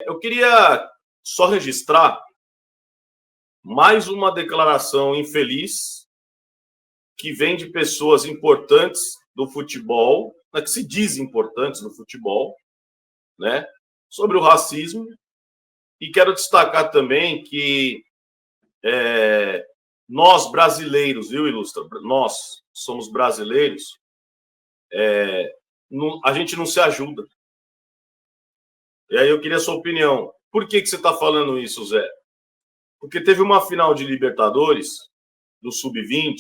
Eu queria só registrar mais uma declaração infeliz que vem de pessoas importantes do futebol, que se dizem importantes no futebol, né, sobre o racismo. E quero destacar também que nós brasileiros, viu, Ilustra? Nós somos brasileiros, a gente não se ajuda. E aí eu queria a sua opinião. Por que você está falando isso, Zé? Porque teve uma final de Libertadores, do Sub-20,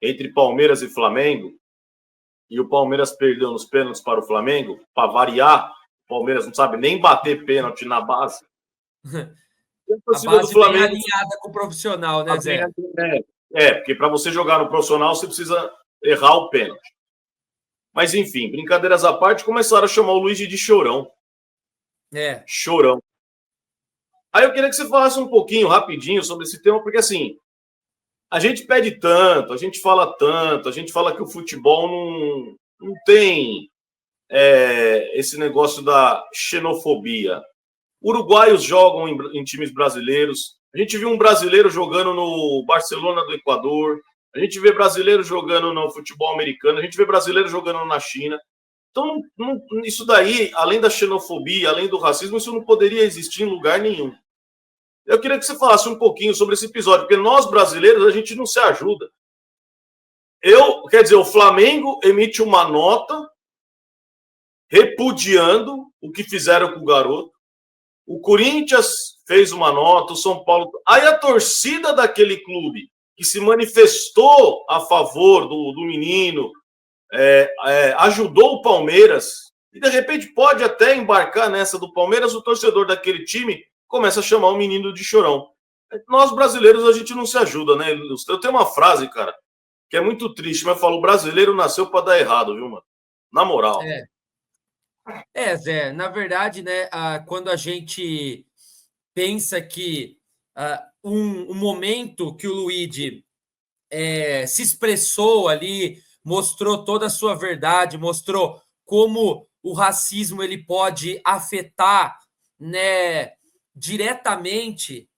entre Palmeiras e Flamengo, e o Palmeiras perdeu nos pênaltis para o Flamengo, para variar. O Palmeiras não sabe nem bater pênalti na base. A base do Flamengo, bem alinhada com o profissional, né, Zé? Porque para você jogar no profissional, você precisa errar o pênalti. Mas, enfim, brincadeiras à parte, começaram a chamar o Luigi de chorão. Chorão. Aí eu queria que você falasse um pouquinho, rapidinho, sobre esse tema, porque, assim, a gente pede tanto, a gente fala tanto, a gente fala que o futebol não tem esse negócio da xenofobia. Uruguaios jogam em times brasileiros. A gente viu um brasileiro jogando no Barcelona do Equador. A gente vê brasileiro jogando no futebol americano. A gente vê brasileiro jogando na China. Então, isso daí, além da xenofobia, além do racismo, isso não poderia existir em lugar nenhum. Eu queria que você falasse um pouquinho sobre esse episódio, porque nós brasileiros, a gente não se ajuda. Quer dizer, o Flamengo emite uma nota repudiando o que fizeram com o garoto. O Corinthians fez uma nota, o São Paulo... Aí a torcida daquele clube que se manifestou a favor do menino, ajudou o Palmeiras, e de repente pode até embarcar nessa do Palmeiras, o torcedor daquele time começa a chamar o menino de chorão. Nós brasileiros, a gente não se ajuda, né? Eu tenho uma frase, cara, que é muito triste, mas eu falo, o brasileiro nasceu para dar errado, viu, mano? Na moral. Zé, na verdade, né, quando a gente pensa que um momento que o Luigi se expressou ali, mostrou toda a sua verdade, mostrou como o racismo ele pode afetar, né, diretamente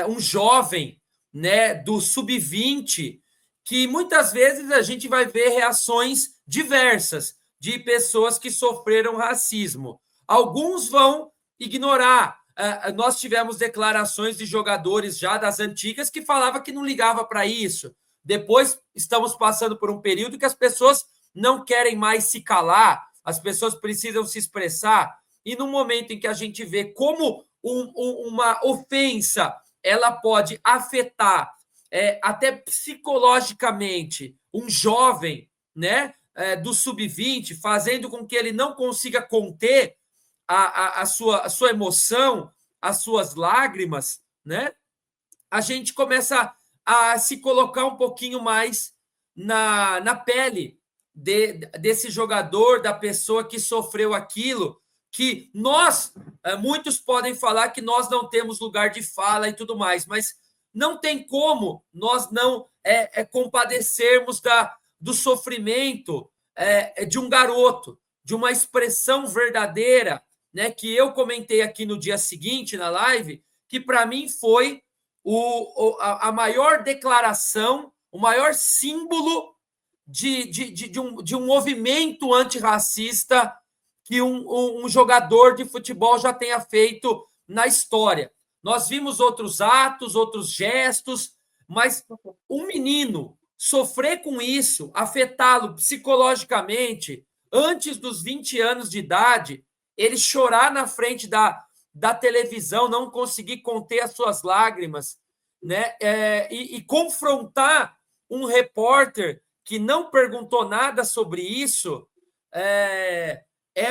um jovem, né, do sub-20, que muitas vezes a gente vai ver reações diversas de pessoas que sofreram racismo. Alguns vão ignorar. Nós tivemos declarações de jogadores já das antigas que falavam que não ligava para isso. Depois estamos passando por um período que as pessoas não querem mais se calar, as pessoas precisam se expressar. E no momento em que a gente vê como uma ofensa ela pode afetar até psicologicamente um jovem, né, do sub-20, fazendo com que ele não consiga conter a sua emoção, as suas lágrimas, né? A gente começa a se colocar um pouquinho mais na pele desse jogador, da pessoa que sofreu aquilo, que muitos podem falar que nós não temos lugar de fala e tudo mais, mas não tem como nós não compadecermos do sofrimento de um garoto, de uma expressão verdadeira, né, que eu comentei aqui no dia seguinte, na live, que para mim foi a maior declaração, o maior símbolo de um movimento antirracista que um jogador de futebol já tenha feito na história. Nós vimos outros atos, outros gestos, mas um menino sofrer com isso, afetá-lo psicologicamente, antes dos 20 anos de idade, ele chorar na frente da televisão, não conseguir conter as suas lágrimas, né? E confrontar um repórter que não perguntou nada sobre isso,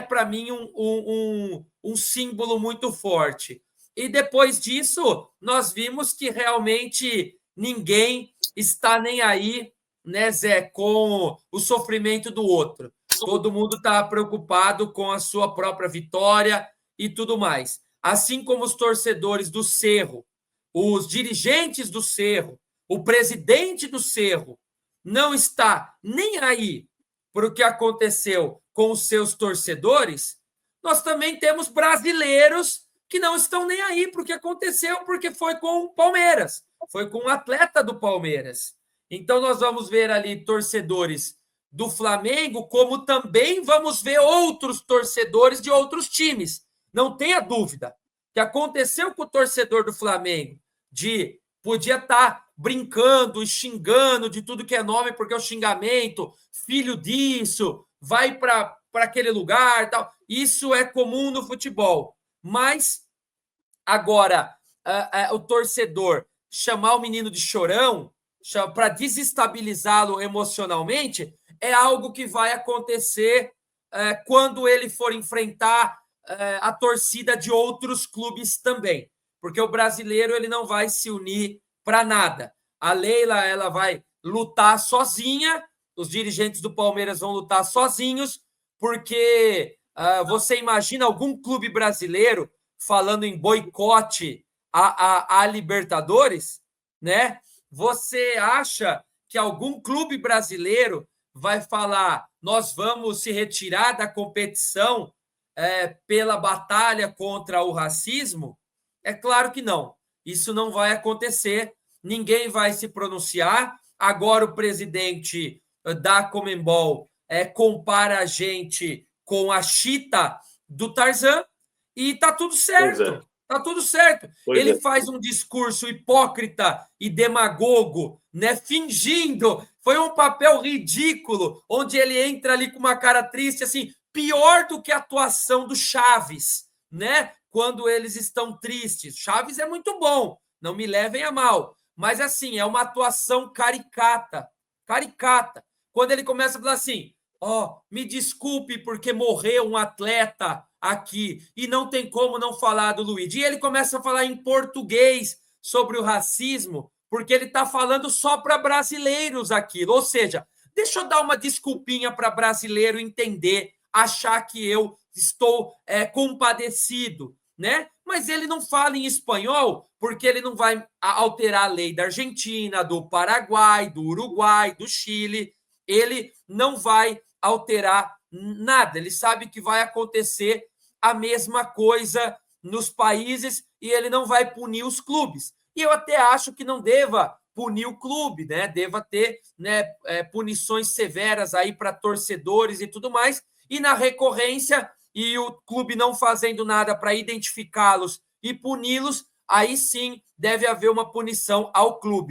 para mim um símbolo muito forte. E depois disso, nós vimos que realmente ninguém está nem aí, né, Zé, com o sofrimento do outro. Todo mundo está preocupado com a sua própria vitória e tudo mais. Assim como os torcedores do Cerro, os dirigentes do Cerro, o presidente do Cerro não está nem aí para o que aconteceu com os seus torcedores, nós também temos brasileiros que não estão nem aí para o que aconteceu, porque foi com o Palmeiras, foi com um atleta do Palmeiras. Então, nós vamos ver ali torcedores do Flamengo, como também vamos ver outros torcedores de outros times. Não tenha dúvida. O que aconteceu com o torcedor do Flamengo, podia estar brincando e xingando de tudo que é nome, porque é o xingamento, filho disso, vai para aquele lugar, tal. Isso é comum no futebol. Mas, agora, o torcedor chamar o menino de chorão para desestabilizá-lo emocionalmente é algo que vai acontecer quando ele for enfrentar a torcida de outros clubes também. Porque o brasileiro ele não vai se unir para nada. A Leila ela vai lutar sozinha, os dirigentes do Palmeiras vão lutar sozinhos, porque você imagina algum clube brasileiro falando em boicote a Libertadores, né? Você acha que algum clube brasileiro vai falar nós vamos se retirar da competição pela batalha contra o racismo? É claro que não. Isso não vai acontecer. Ninguém vai se pronunciar. Agora o presidente da Conmebol compara a gente com a Chita do Tarzan e tá tudo certo. Tá tudo certo. Ele faz um discurso hipócrita e demagogo, né? Fingindo. Foi um papel ridículo, onde ele entra ali com uma cara triste, assim, pior do que a atuação do Chaves, né? Quando eles estão tristes. Chaves é muito bom, não me levem a mal. Mas, assim, é uma atuação caricata. Caricata. Quando ele começa a falar assim, me desculpe porque morreu um atleta aqui e não tem como não falar do Luigi. E ele começa a falar em português sobre o racismo, porque ele está falando só para brasileiros aquilo. Ou seja, deixa eu dar uma desculpinha para brasileiro entender, achar que eu estou compadecido, né? Mas ele não fala em espanhol porque ele não vai alterar a lei da Argentina, do Paraguai, do Uruguai, do Chile. Ele não vai alterar nada. Ele sabe que vai acontecer a mesma coisa nos países e ele não vai punir os clubes. E eu até acho que não deva punir o clube, né? Deva ter, né, punições severas aí para torcedores e tudo mais. E na recorrência, e o clube não fazendo nada para identificá-los e puni-los, aí sim deve haver uma punição ao clube.